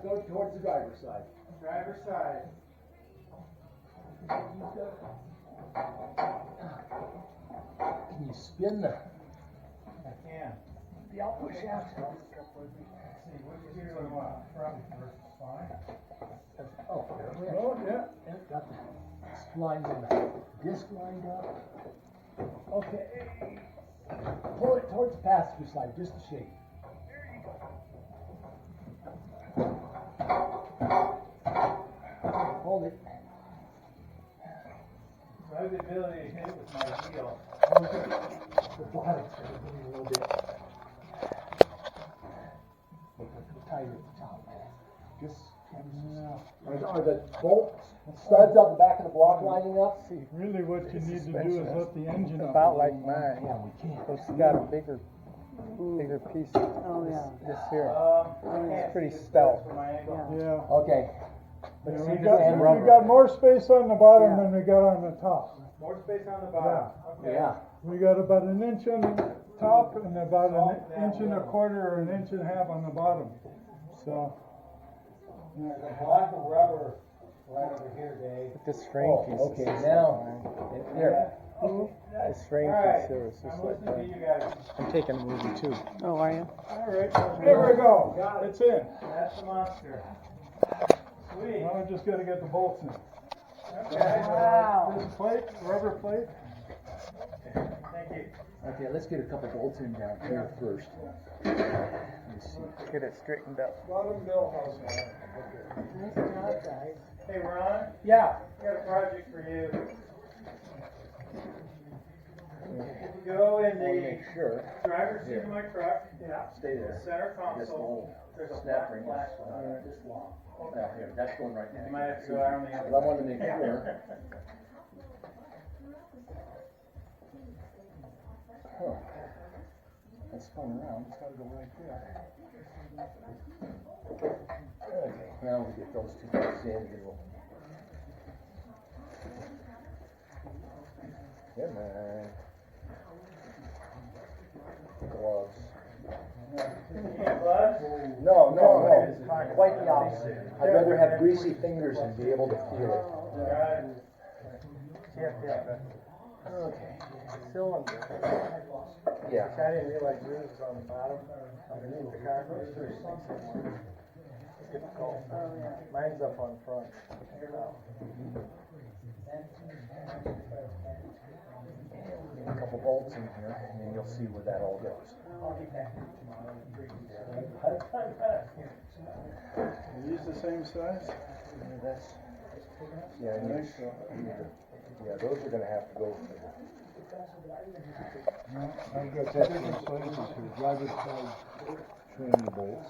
go towards the driver's side. Driver's side. Can you spin the I can. output shaft? Let's see, which gear do I want? Front versus spine? Oh, yeah. got the spline and the disc lined up. Okay. Pull it towards the passenger side, just a shake. Hold it. So I have the ability to hit with my heel. The bottom, a little bit. Tighter at the top. Just. Are the bolt studs on the back of the block lining up? Really what you need to do is lift the engine up. About like mine. Yeah, we can't. It's got a bigger piece. Oh, yeah. This here. It's pretty stout. Yeah. Okay. Yeah, see we the got, sand we rubber. got more space on the bottom than we got on the top. More space on the bottom. Okay. Yeah. We got about an inch on the top and about an inch and a quarter or an inch and a half on the bottom. So, There's a block of rubber right over here, Dave. But this frame piece Oh, okay, is now, there. This frame Alright, piece here is just I'm like listening to that. you guys. I'm taking a movie too. Oh, are you? all right, there we go. It's in. That's the monster. Sweet. Now I just got to get the bolts in. Okay. Wow. This plate, rubber plate. Thank you. Okay, let's get a couple bolts in down here first. Let me see. Get it straightened up. Bottom bill house. Nice job, guys. Hey, Ron, Yeah. I got a project for you. If you go in I want to the make sure. driver's seat of my truck, Stay there. center This console, little there's a snap black ring. flash is, light. this long. Now here, that's going right You now. might have to go around the other. But I wanted to make sure. Huh. That's spun around. It's got to go right there. Okay, now we get those two pieces in and we'll. Yeah, man. Gloves. Yeah, bud. No, quite the opposite. I'd rather have greasy fingers and be able to feel it. Right. Okay. Cylinder. Yeah. I didn't realize yours was on the bottom, underneath the car. Difficult. Mine's up on front. A couple bolts in here, and then you'll see where that all goes. Are these the same size? Yeah, those are gonna have to go. No, I've got different sizes here. Driver's side training bolts.